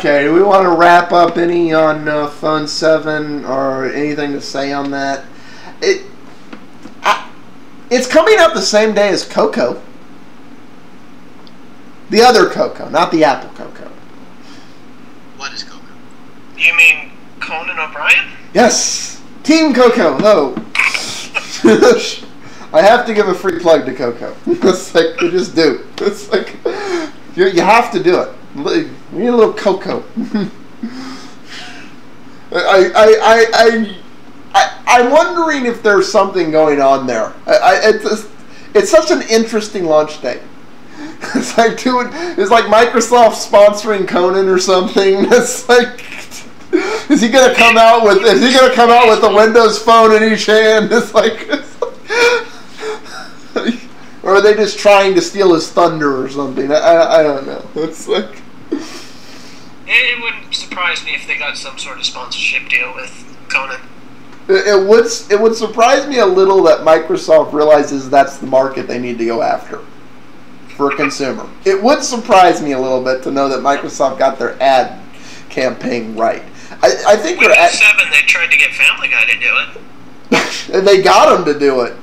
Okay, do we want to wrap up any on Phone 7 or anything to say on that? It's coming out the same day as Coco. The other Coco, not the Apple Coco. What is Coco? You mean Conan O'Brien? Yes! Team Coco, no. I have to give a free plug to Coco. It's like, you just do. It's like, you have to do it. We need a little Coco. I'm wondering if there's something going on there. It's such an interesting launch date. It's like Microsoft sponsoring Conan or something. It's like, is he gonna come out with a Windows phone in each hand? It's like or are they just trying to steal his thunder or something? I don't know. It's like, it wouldn't surprise me if they got some sort of sponsorship deal with Conan. It would surprise me a little that Microsoft realizes that's the market they need to go after for a consumer. It would surprise me a little bit to know that Microsoft got their ad campaign right. I think Windows 7, they tried to get Family Guy to do it. And they got him to do it.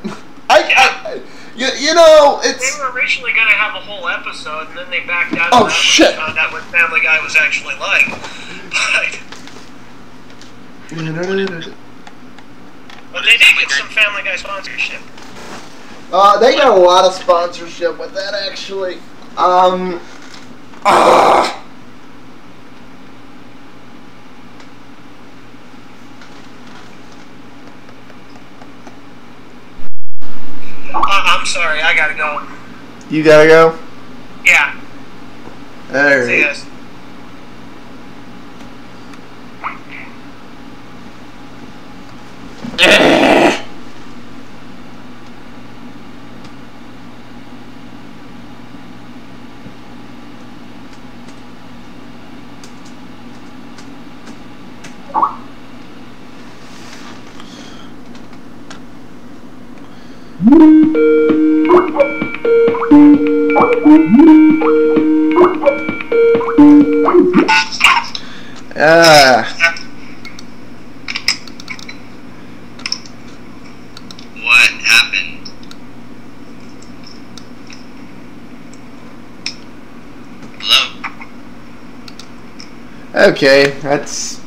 You know, it's... They were originally going to have a whole episode, and then they backed out of that shit. When they found out what Family Guy was actually like. But they did get some Family Guy sponsorship. They got a lot of sponsorship with that, actually. I'm sorry, I gotta go. You gotta go? Yeah. Alright. See you guys. What happened? Hello? Okay, that's...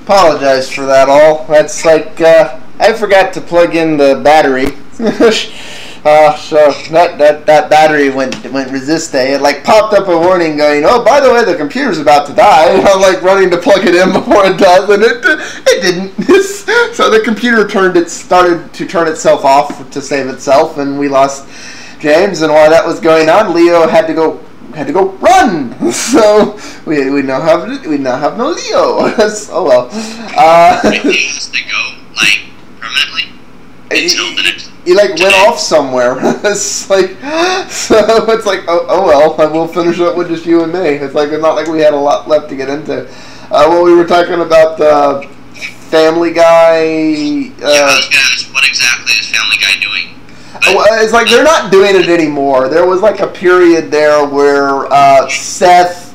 Apologize for that all. That's like, I forgot to plug in the battery. So that battery went resiste. It like popped up a warning going, oh, by the way, the computer's about to die. And I'm like running to plug it in before it does, and it didn't. So the computer started to turn itself off to save itself, and we lost James. And while that was going on, Leo had to go run. So we now have no Leo. Oh well. It needs to go like permanently until the next. He like went off somewhere. It's like, so it's like, oh well, we'll finish up with just you and me. It's like, it's not like we had a lot left to get into. Well, we were talking about Family Guy. Yeah, I was gonna ask, what exactly is Family Guy doing? It's like they're not doing it anymore. There was like a period there where Seth,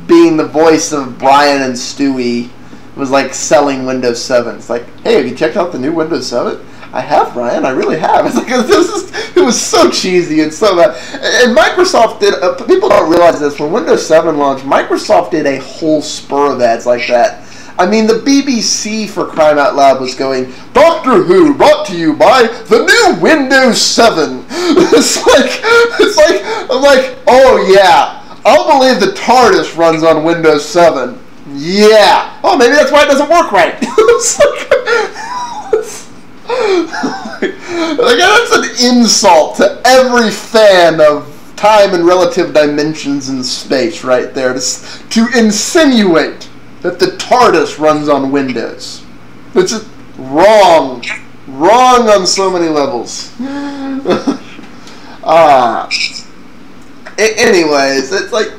being the voice of Brian and Stewie, was like selling Windows 7. It's like, hey, have you checked out the new Windows 7? I have, Brian. I really have. It's like, it was so cheesy and so bad. And Microsoft did. People don't realize this. When Windows 7 launched, Microsoft did a whole spur of ads like that. I mean, the BBC, for crying out loud, was going, Doctor Who, brought to you by the new Windows 7. I'm like, oh yeah, I'll believe the TARDIS runs on Windows 7. Yeah. Oh, maybe that's why it doesn't work right. Like, that's an insult to every fan of time and relative dimensions in space right there, to insinuate that the TARDIS runs on Windows. It's just wrong on so many levels. Anyways, it's like,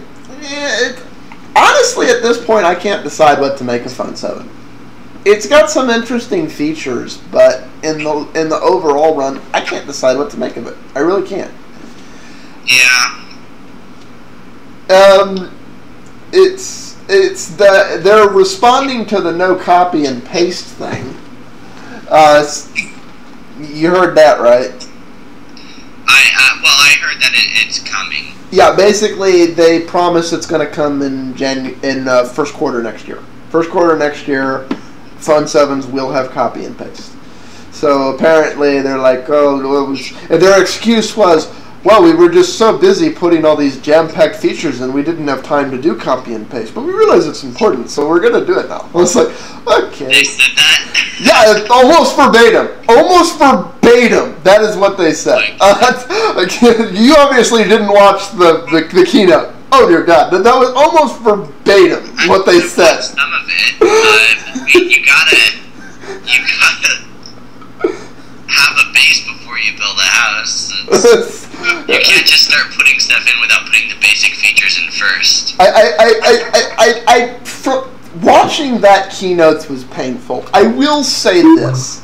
honestly at this point I can't decide what to make of Phone 7. It's got some interesting features, but in the overall run, I can't decide what to make of it. I really can't. Yeah. They're responding to the no copy and paste thing. You heard that, right? I heard that it's coming. Yeah, basically they promise it's going to come in first quarter next year. First quarter next year, Phone 7s will have copy and paste. So apparently they're like, and their excuse was, well, we were just so busy putting all these jam-packed features in, we didn't have time to do copy and paste. But we realize it's important, so we're going to do it now. I was like, okay. They said that? Yeah, it's almost verbatim. Almost verbatim. That is what they said. You obviously didn't watch the keynote. Oh, dear God. That was almost verbatim what they said. Some of it. I mean, you gotta have a base before you build a house. You can't just start putting stuff in without putting the basic features in first. Watching that keynote was painful. I will say this.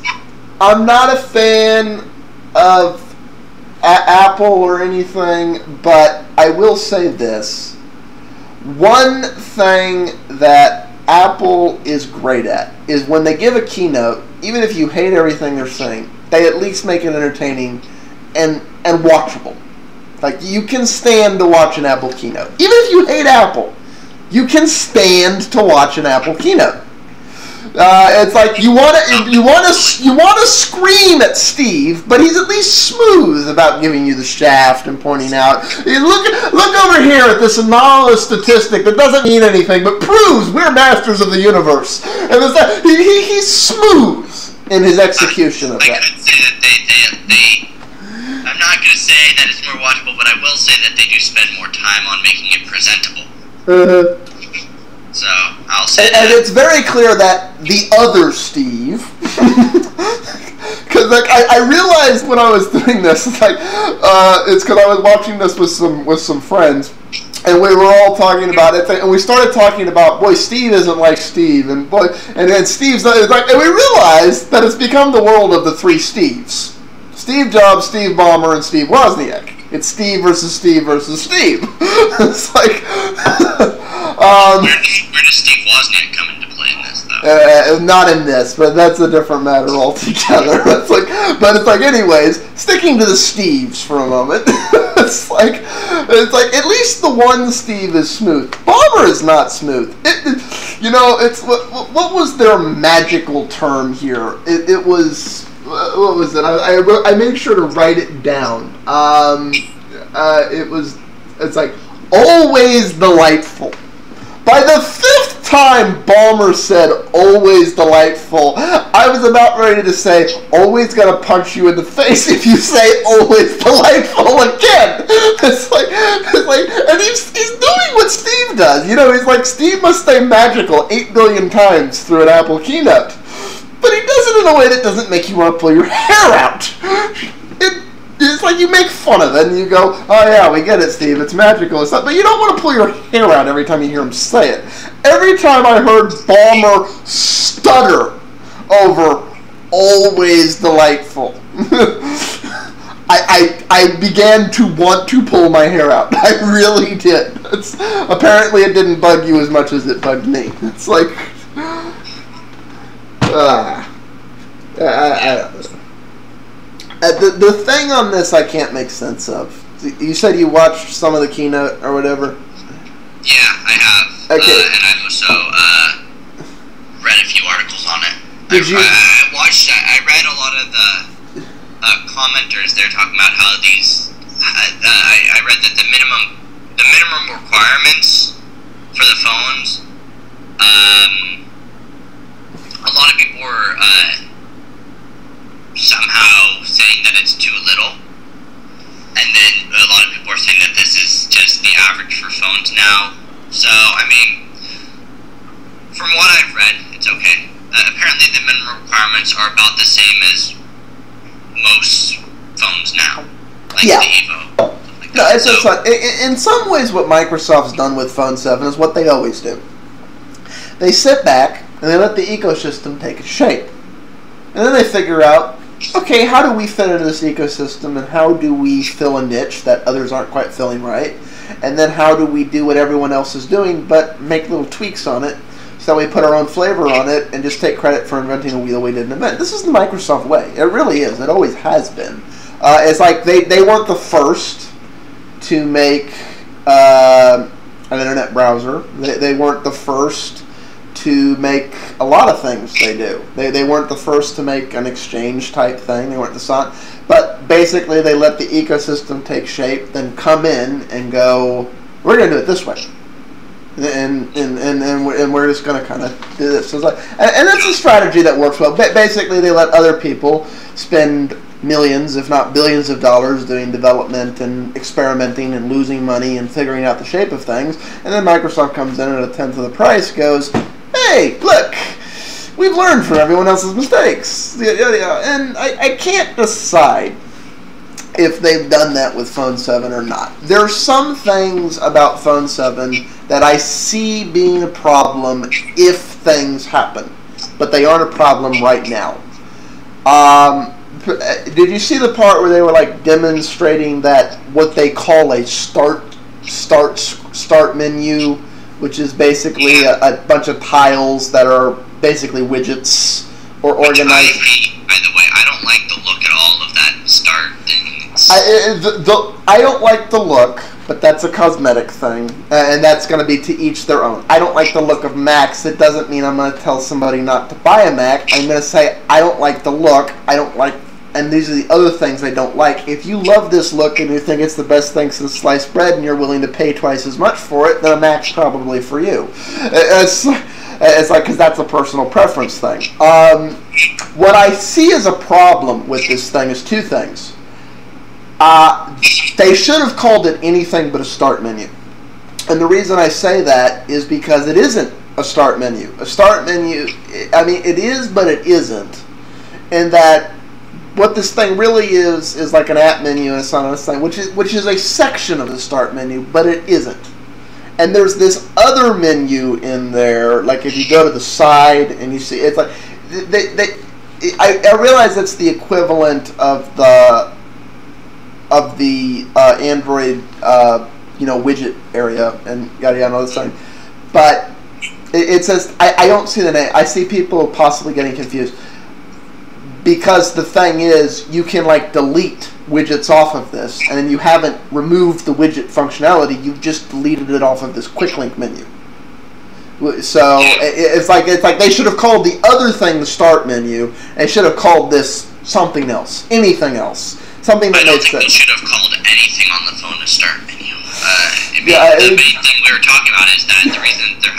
I'm not a fan of Apple or anything, but I will say this. One thing that Apple is great at is when they give a keynote, even if you hate everything they're saying, they at least make it entertaining and watchable. Like, you can stand to watch an Apple keynote. Even if you hate Apple, you can stand to watch an Apple keynote. It's like you want to scream at Steve, but he's at least smooth about giving you the shaft and pointing out, look over here at this anomalous statistic that doesn't mean anything but proves we're masters of the universe. And it's like, he's smooth in his execution of that. I could say that they I'm not going to say that it's more watchable, but I will say that they do spend more time on making it presentable. So, I'll say that. And it's very clear that the other Steve, because I realized when I was doing this, it's because I was watching this with some friends, and we were all talking about it, and we started talking about, boy, Steve isn't like Steve, and then Steve's like, and we realized that it's become the world of the three Steves: Steve Jobs, Steve Ballmer, and Steve Wozniak. It's Steve versus Steve versus Steve. It's like, where does Steve Wozniak come into play in this, though? Not in this, but that's a different matter altogether. It's like, anyways, sticking to the Steves for a moment. it's like at least the one Steve is smooth. Ballmer is not smooth. It's what was their magical term here? It was. What was it? I made sure to write it down. It's like always delightful. By the fifth time Ballmer said always delightful, I was about ready to say always gonna punch you in the face if you say always delightful again. It's like, and he's doing what Steve does. He's like, Steve must say magical 8 billion times through an Apple keynote. But he does it in a way that doesn't make you want to pull your hair out. It's like you make fun of it and you go, oh yeah, we get it, Steve, it's magical and stuff. But you don't want to pull your hair out every time you hear him say it. Every time I heard Ballmer stutter over always delightful, I began to want to pull my hair out. I really did. Apparently it didn't bug you as much as it bugged me. It's like... the thing on this I can't make sense of. You said you watched some of the keynote or whatever? Yeah, I have. Okay. And I also read a few articles on it. Did you? I read a lot of the commenters there talking about how these... I read that the minimum requirements for the phones... a lot of people were somehow saying that it's too little, and then a lot of people are saying that this is just the average for phones now. So, I mean, from what I've read, it's okay. Apparently the minimum requirements are about the same as most phones now, like the Evo. Like no, it's just fun. In some ways what Microsoft's done with Phone 7 is what they always do. They sit back and they let the ecosystem take its shape. And then they figure out, okay, how do we fit into this ecosystem and how do we fill a niche that others aren't quite filling right? and then how do we do what everyone else is doing but make little tweaks on it so we put our own flavor on it and just take credit for inventing a wheel we didn't invent. This is the Microsoft way. It really is. It always has been. It's like they weren't the first to make an internet browser. They weren't the first to make a lot of things they do. They weren't the first to make an exchange type thing. They weren't the son. But basically they let the ecosystem take shape, then come in and go, we're going to do it this way. And we're just going to kind of do this. So it's like, and that's a strategy that works well. Basically they let other people spend millions, if not billions of dollars doing development and experimenting and losing money and figuring out the shape of things. And then Microsoft comes in at a tenth of the price, goes, hey, look, we've learned from everyone else's mistakes. And I can't decide if they've done that with Phone 7 or not. There are some things about Phone 7 that I see being a problem if things happen, but they aren't a problem right now. Did you see the part where they were like demonstrating that what they call a start menu, which is basically a bunch of tiles that are basically widgets or organized? By the way, I don't like the look at all of that start thing. I don't like the look, but that's a cosmetic thing, and that's going to be to each their own. I don't like the look of Macs. It doesn't mean I'm going to tell somebody not to buy a Mac. I'm going to say I don't like the look. I don't like, and these are the other things I don't like. If you love this look and you think it's the best thing since sliced bread and you're willing to pay twice as much for it, then a Mac's probably for you. It's like, because that's a personal preference thing. What I see as a problem with this thing is two things. They should have called it anything but a start menu. And the reason I say that is because it isn't a start menu. A start menu, I mean, it is, but it isn't. In that what this thing really is like an app menu and it's not this thing, which is a section of the start menu, but it isn't. And there's this other menu in there, like if you go to the side and you see, it's like, I realize it's the equivalent of the Android, widget area and yada yada all this thing, but it says I don't see the name. I see people possibly getting confused because the thing is you can like delete widgets off of this, and you haven't removed the widget functionality. You've just deleted it off of this quick link menu. So it's like they should have called the other thing the start menu and should have called this something else, anything else. Something that makes sense. They should have called anything on the phone a start menu. The main thing we were talking about is that the reason they're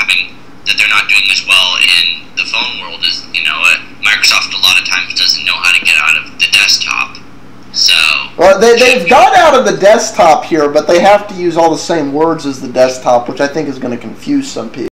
not doing as well in the phone world is, Microsoft a lot of times doesn't know how to get out of the desktop. So well, they've got out of the desktop here, but they have to use all the same words as the desktop, which I think is going to confuse some people.